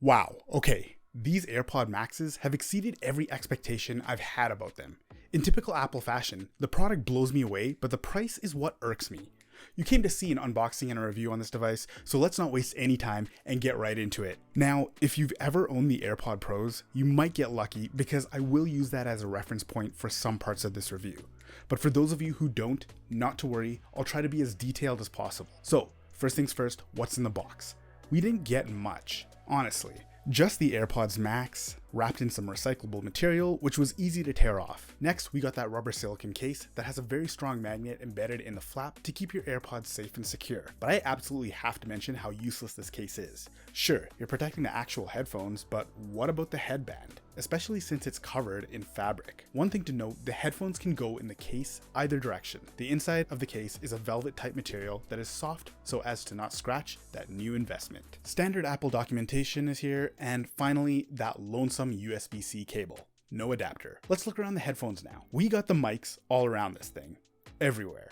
Wow, okay, these AirPod Maxes have exceeded every expectation I've had about them. In typical Apple fashion, the product blows me away, but the price is what irks me. You came to see an unboxing and a review on this device, so let's not waste any time and get right into it. Now, if you've ever owned the AirPod Pros, you might get lucky because I will use that as a reference point for some parts of this review. But for those of you who don't, not to worry, I'll try to be as detailed as possible. So, first things first, what's in the box? We didn't get much, honestly. Just the AirPods Max, wrapped in some recyclable material, which was easy to tear off. Next, we got that rubber silicone case that has a very strong magnet embedded in the flap to keep your AirPods safe and secure. But I absolutely have to mention how useless this case is. Sure, you're protecting the actual headphones, but what about the headband? Especially since it's covered in fabric. One thing to note, the headphones can go in the case either direction. The inside of the case is a velvet type material that is soft so as to not scratch that new investment. Standard Apple documentation is here, and finally, that lonesome USB-C cable. No adapter. Let's look around the headphones now. We got the mics all around this thing. Everywhere.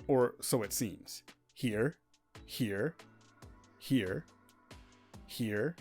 Or so it seems. Here, here, here, here,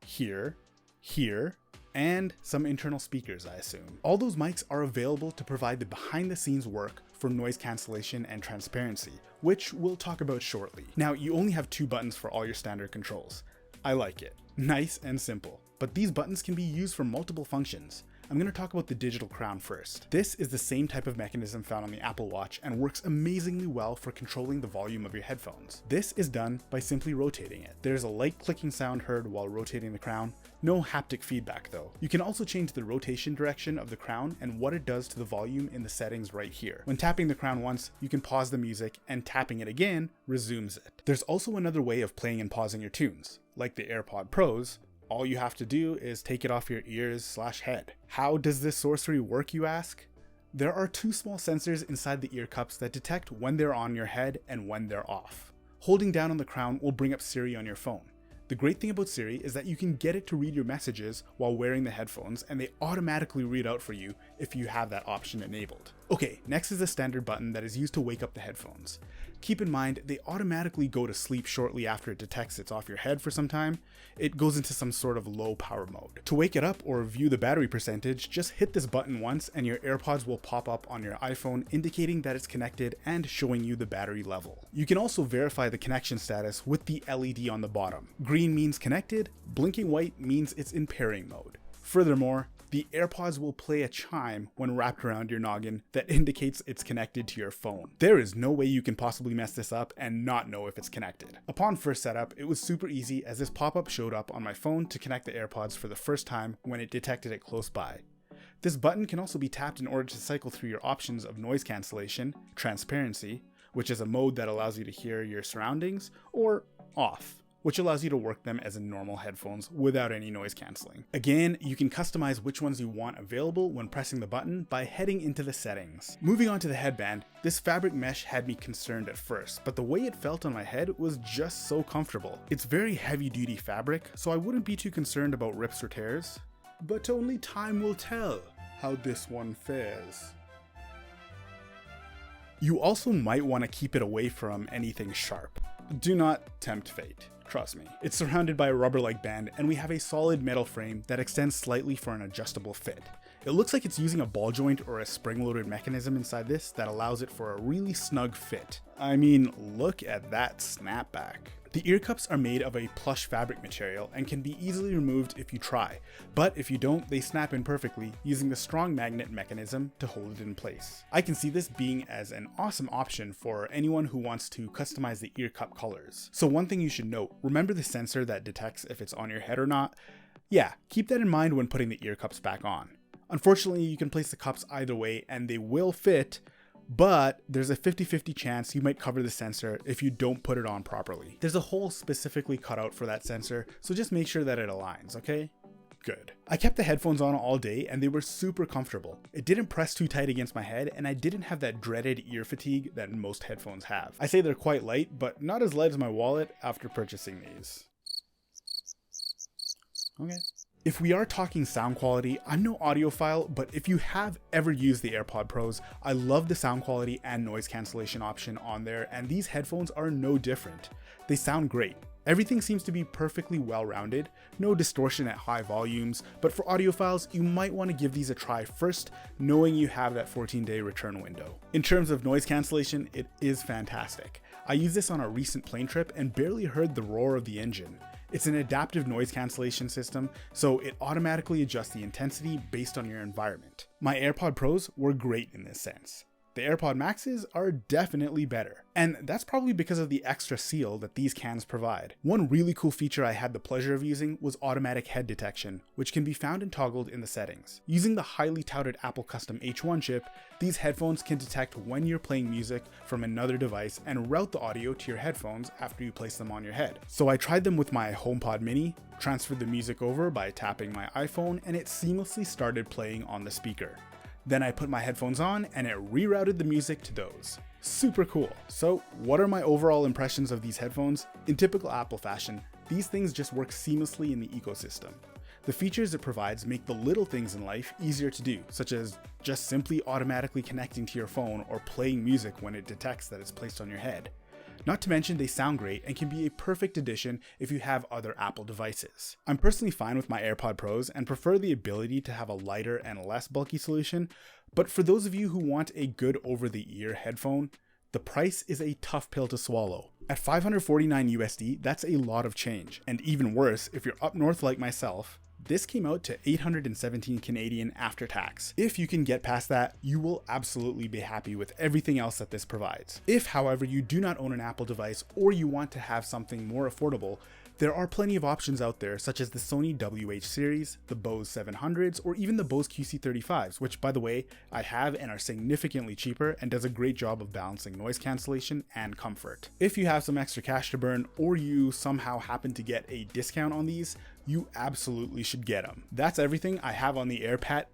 here, here, and some internal speakers, I assume. All those mics are available to provide the behind the scenes work for noise cancellation and transparency, which we'll talk about shortly. Now, you only have 2 buttons for all your standard controls. I like it. Nice and simple. But these buttons can be used for multiple functions. I'm going to talk about the digital crown first. This is the same type of mechanism found on the Apple Watch and works amazingly well for controlling the volume of your headphones. This is done by simply rotating it. There's a light clicking sound heard while rotating the crown. No haptic feedback though. You can also change the rotation direction of the crown and what it does to the volume in the settings right here. When tapping the crown once, you can pause the music, and tapping it again resumes it. There's also another way of playing and pausing your tunes. Like the AirPod Pros, all you have to do is take it off your ears/head. How does this sorcery work, you ask? There are 2 small sensors inside the ear cups that detect when they're on your head and when they're off. Holding down on the crown will bring up Siri on your phone. The great thing about Siri is that you can get it to read your messages while wearing the headphones, and they automatically read out for you if you have that option enabled. Okay, next is a standard button that is used to wake up the headphones. Keep in mind, they automatically go to sleep shortly after it detects it's off your head for some time. It goes into some sort of low power mode. To wake it up or view the battery percentage, just hit this button once and your AirPods will pop up on your iPhone indicating that it's connected and showing you the battery level. You can also verify the connection status with the LED on the bottom. Green means connected, blinking white means it's in pairing mode. Furthermore, the AirPods will play a chime when wrapped around your noggin that indicates it's connected to your phone. There is no way you can possibly mess this up and not know if it's connected. Upon first setup, it was super easy as this pop-up showed up on my phone to connect the AirPods for the first time when it detected it close by. This button can also be tapped in order to cycle through your options of noise cancellation, transparency, which is a mode that allows you to hear your surroundings, or off, which allows you to work them as in normal headphones without any noise cancelling. Again, you can customize which ones you want available when pressing the button by heading into the settings. Moving on to the headband, this fabric mesh had me concerned at first, but the way it felt on my head was just so comfortable. It's very heavy duty fabric, so I wouldn't be too concerned about rips or tears. But only time will tell how this one fares. You also might want to keep it away from anything sharp. Do not tempt fate. Trust me. It's surrounded by a rubber-like band, and we have a solid metal frame that extends slightly for an adjustable fit. It looks like it's using a ball joint or a spring-loaded mechanism inside this that allows it for a really snug fit. I mean, look at that snapback. The ear cups are made of a plush fabric material and can be easily removed if you try, but if you don't, they snap in perfectly using the strong magnet mechanism to hold it in place. I can see this being as an awesome option for anyone who wants to customize the ear cup colors. So one thing you should note, remember the sensor that detects if it's on your head or not? Yeah, keep that in mind when putting the ear cups back on. Unfortunately, you can place the cups either way and they will fit, but there's a 50-50 chance you might cover the sensor if you don't put it on properly. There's a hole specifically cut out for that sensor, so just make sure that it aligns, okay? Good. I kept the headphones on all day and they were super comfortable. It didn't press too tight against my head and I didn't have that dreaded ear fatigue that most headphones have. I say they're quite light, but not as light as my wallet after purchasing these. Okay. If we are talking sound quality, I'm no audiophile, but if you have ever used the AirPod Pros, I love the sound quality and noise cancellation option on there, and these headphones are no different. They sound great. Everything seems to be perfectly well-rounded, no distortion at high volumes, but for audiophiles, you might want to give these a try first, knowing you have that 14-day return window. In terms of noise cancellation, it is fantastic. I used this on a recent plane trip and barely heard the roar of the engine. It's an adaptive noise cancellation system, so it automatically adjusts the intensity based on your environment. My AirPod Pros were great in this sense. The AirPod Maxes are definitely better, and that's probably because of the extra seal that these cans provide. One really cool feature I had the pleasure of using was automatic head detection, which can be found and toggled in the settings. Using the highly touted Apple Custom H1 chip, these headphones can detect when you're playing music from another device and route the audio to your headphones after you place them on your head. So I tried them with my HomePod Mini, transferred the music over by tapping my iPhone, and it seamlessly started playing on the speaker. Then I put my headphones on and it rerouted the music to those. Super cool. So what are my overall impressions of these headphones? In typical Apple fashion, these things just work seamlessly in the ecosystem. The features it provides make the little things in life easier to do, such as just simply automatically connecting to your phone or playing music when it detects that it's placed on your head. Not to mention they sound great and can be a perfect addition if you have other Apple devices. I'm personally fine with my AirPod Pros and prefer the ability to have a lighter and less bulky solution, but for those of you who want a good over-the-ear headphone, the price is a tough pill to swallow. At $549 USD, that's a lot of change. And even worse, if you're up north like myself, this came out to 817 Canadian after tax. If you can get past that, you will absolutely be happy with everything else that this provides. If, however, you do not own an Apple device or you want to have something more affordable, there are plenty of options out there, such as the Sony WH series, the Bose 700s, or even the Bose QC35s, which, by the way, I have and are significantly cheaper and does a great job of balancing noise cancellation and comfort. If you have some extra cash to burn or you somehow happen to get a discount on these, you absolutely should get them. That's everything I have on the AirPod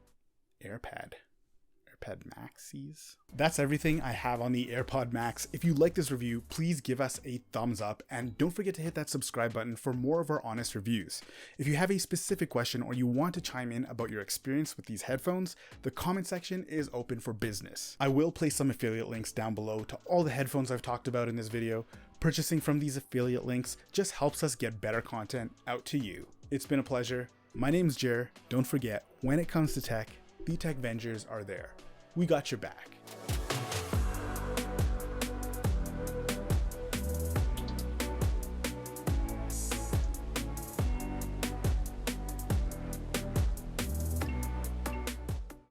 Maxes. That's everything I have on the AirPod Max. If you like this review, please give us a thumbs up and don't forget to hit that subscribe button for more of our honest reviews. If you have a specific question or you want to chime in about your experience with these headphones, the comment section is open for business. I will place some affiliate links down below to all the headphones I've talked about in this video. Purchasing from these affiliate links just helps us get better content out to you. It's been a pleasure. My name's Jer. Don't forget, when it comes to tech, the Tech Vengers are there. We got your back.